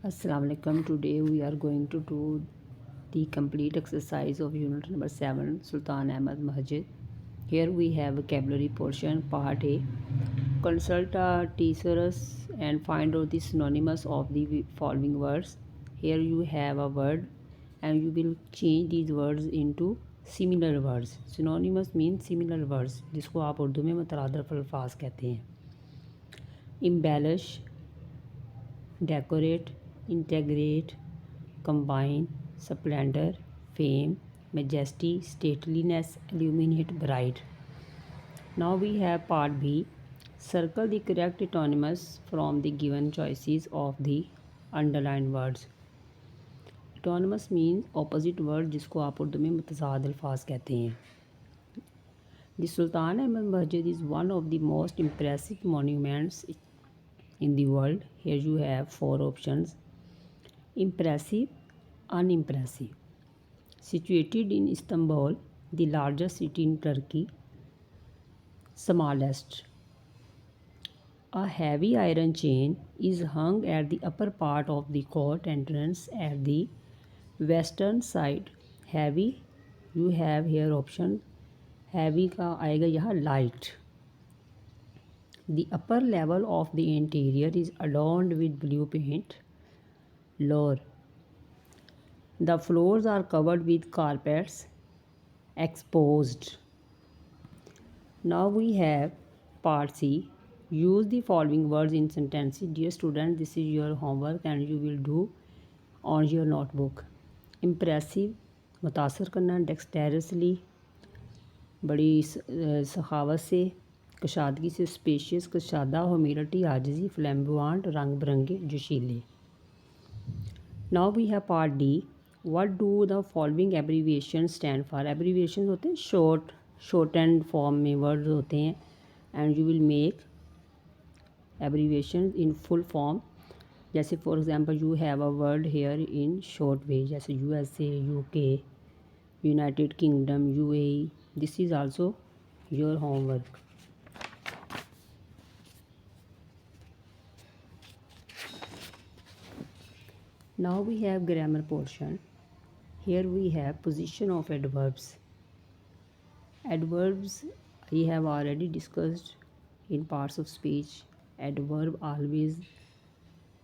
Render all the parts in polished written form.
Assalamu alaikum. Today we are going to do the complete exercise of unit number 7 Sultan Ahmad Masjid. Here we have vocabulary portion part A. Consult a thesaurus and find out the synonymous of the following words. Here you have a word and you will change these words into similar words. Synonymous means similar words जिसको आप उर्दू में मुतरादिफ अल्फाज कहते हैं. Embellish, decorate, integrate, combine, splendor, fame, majesty, stateliness, illuminate, bright. Now we have part B. Circle the correct etonyms from the given choices of the underlined words. Etonyms means opposite word जिसको आप उर्दू में मुतज़ाद अल्फाज कहते हैं. The Sultan Ahmad Masjid is one of the most impressive monuments in the world. Here you have 4 options. Impressive, unimpressive. Situated in Istanbul, the largest city in Turkey. Smallest. A heavy iron chain is hung at the upper part of the court entrance at the western side. Heavy, you have here option. Heavy का आएगा यहाँ light. The upper level of the interior is adorned with blue paint. Lower. The floors are covered with carpets. Exposed. Now we have part C. Use the following words in sentences. Dear students, this is your homework and you will do on your notebook. Impressive, मुतासर करना, dexterously, बड़ी सखावत से, कशादगी से, spacious, कशादा, humility, आजिज़ी, फ्लैम्बुआंट, रंग बिरंगे, जोशीले. Now we have part D. What do the following abbreviations stand for? Abbreviations होते हैं short and form में words होते हैं and you will make abbreviations in full form. जैसे for example you have a word here in short way जैसे USA, UK, United Kingdom, UAE. This is also your homework. Now we have grammar portion. Here we have position of adverbs. Adverbs we have already discussed in parts of speech. Adverb always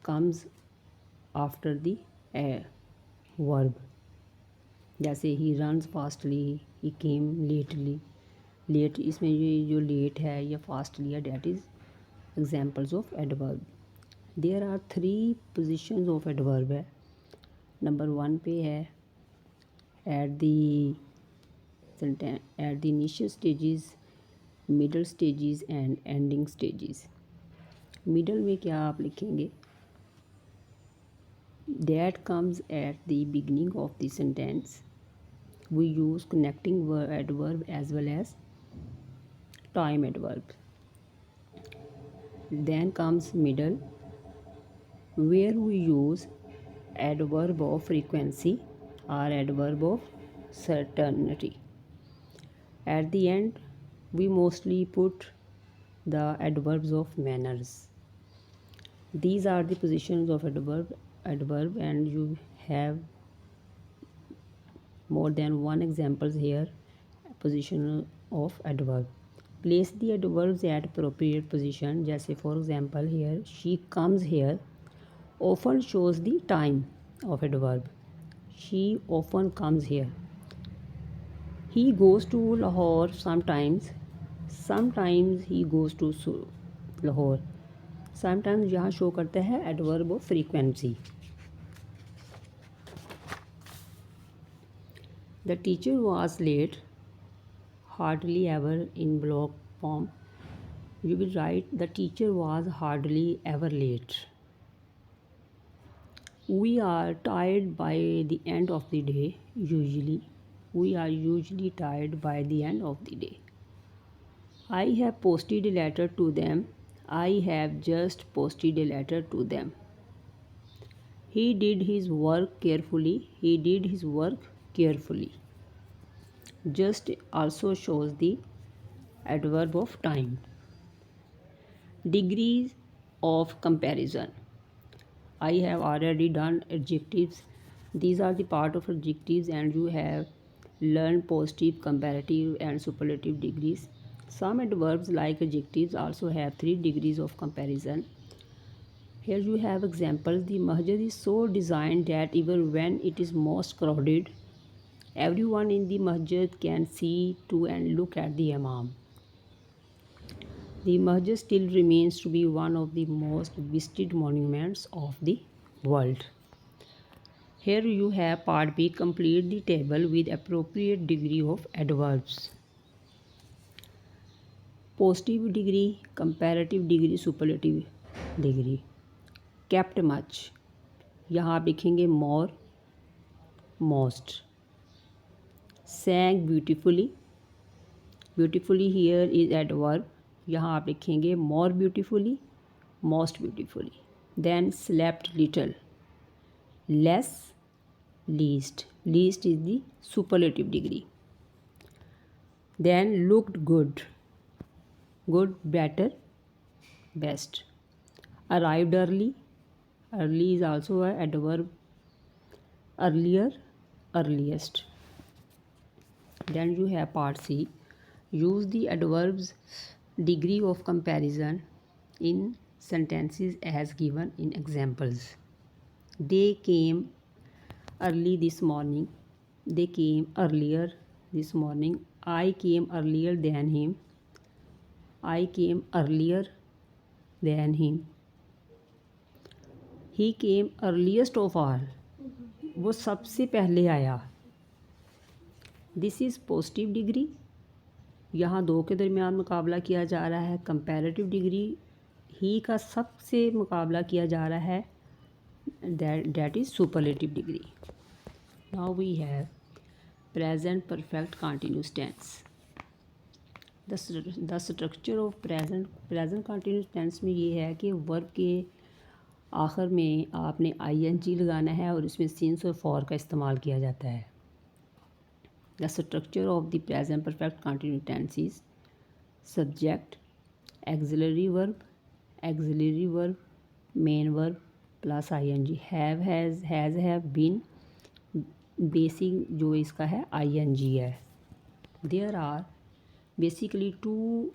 comes after the verb. जैसे he runs fastly, he came lately. Late इसमें ये जो late है या fastly है that is examples of adverb. There are 3 positions of adverb है. Number 1 पे है at the initial stages, middle stages and ending stages. Middle में क्या आप लिखेंगे? That comes at the beginning of the sentence. We use connecting adverb as well as time adverb. Then comes middle, where we use adverb of frequency or adverb of certainty. At the end, we mostly put the adverbs of manners. These are the positions of adverb and you have more than one examples here. Position of adverb. Place the adverbs at appropriate position. जैसे for example here she comes here often shows the time of adverb. She often comes here. He goes to Lahore sometimes. Sometimes he goes to Lahore. Sometimes यहाँ show करता है adverb of frequency. The teacher was late. Hardly ever in block form. You will write the teacher was hardly ever late. We are tired by the end of the day. We are usually tired by the end of the day. I have posted a letter to them. I have just posted a letter to them. He did his work carefully. He did his work carefully. Just also shows the adverb of time. Degrees of comparison. I have already done adjectives. These are the part of adjectives, and you have learned positive, comparative, and superlative degrees. Some adverbs like adjectives also have 3 degrees of comparison. Here you have examples. The masjid is so designed that even when it is most crowded, everyone in the masjid can see to and look at the imam. The masjid still remains to be one of the most visited monuments of the world. Here you have part B. Complete the table with appropriate degree of adverbs. Positive degree, comparative degree, superlative degree. Kept much, यहाँ आप लिखेंगे more, most. Sang beautifully, beautifully here is adverb, यहाँ आप लिखेंगे more beautifully, most beautifully. Then slept little, less, least. Least is the superlative degree. Then looked good, good, better, best. Arrived early, early is also a adverb. Earlier, earliest. Then you have part C. Use the adverbs degree of comparison in sentences as given in examples. They came early this morning. They came earlier this morning. I came earlier than him. I came earlier than him. He came earliest of all. वो सबसे पहले आया. This is positive degree. यहाँ दो के दरमियान मुकाबला किया जा रहा है. कंपैरेटिव डिग्री ही का सबसे मुकाबला किया जा रहा है. That is superlative degree. Now we have present perfect continuous tense. The structure of present continuous tense में ये है कि वर्ब के आखिर में आपने ing लगाना है और इसमें सिंस और फॉर का इस्तेमाल किया जाता है. The structure of the present perfect continuous tense is subject, auxiliary verb, main verb plus ing. Have, has, been. Basic जो इसका है ing है. There are basically 2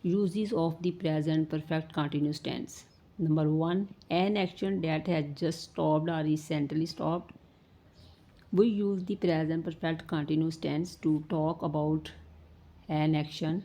uses of the present perfect continuous tense. Number 1, an action that has just stopped or recently stopped. We use the present perfect continuous tense to talk about an action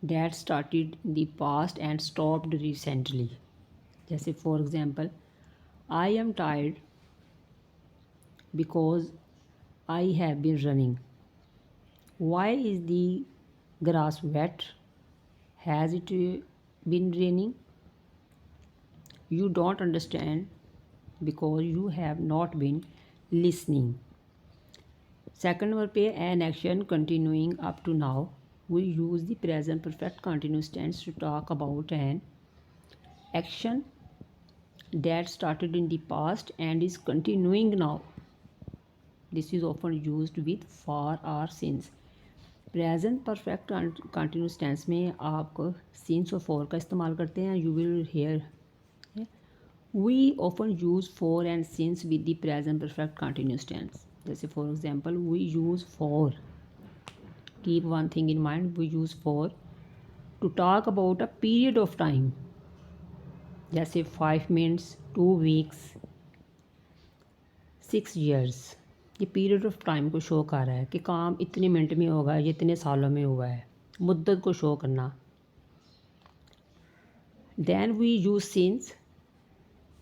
that started in the past and stopped recently. जैसे for example, I am tired because I have been running. Why is the grass wet? Has it been raining? You don't understand because you have not been listening. Second verb पे an action continuing up to now. We use the present perfect continuous tense to talk about an action that started in the past and is continuing now. This is often used with for or since. Present perfect continuous tense में आप since और for का इस्तेमाल करते हैं. You will hear we often use for and since with the present perfect continuous tense. जैसे for example, we use for. Keep one thing in mind. We use for to talk about a period of time. जैसे 5 minutes, 2 weeks, 6 years. ये period of time को show कर रहा है कि काम इतने मिनट में होगा, ये इतने सालों में हुआ है. मुद्दत को शो करना. Then we use since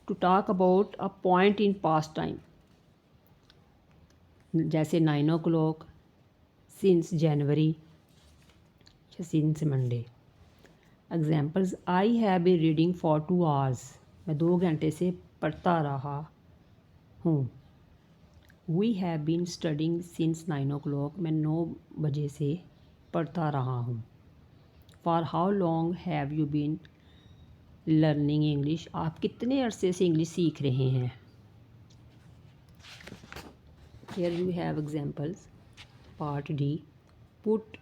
to talk about a point in past time. जैसे 9 o'clock, since January, since Monday. Examples, I have been reading for 2 hours. मैं 2 घंटे से पढ़ता रहा हूँ. We have been studying since 9 o'clock. मैं 9 बजे से पढ़ता रहा हूँ. For how long have you been learning English. आप कितने अरसे से इंग्लिश सीख रहे हैं. Here you have examples. Part D. Put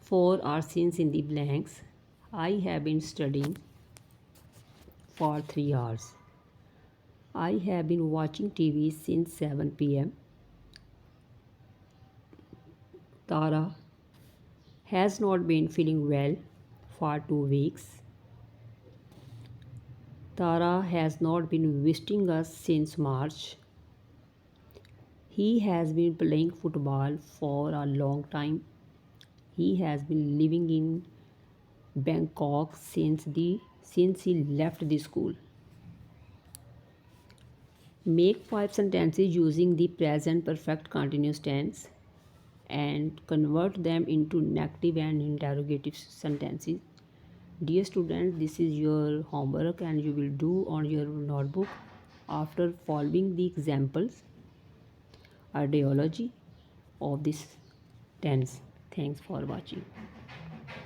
for और since in the blanks. I have been studying for 3 hours. I have been watching TV since 7 p.m. Tara has not been feeling well for 2 weeks. Tara has not been visiting us since March. He has been playing football for a long time. He has been living in Bangkok since he left the school. Make 5 sentences using the present perfect continuous tense and convert them into negative and interrogative sentences. Dear students, this is your homework and you will do on your notebook after following the examples ideology of this tense. Thanks for watching.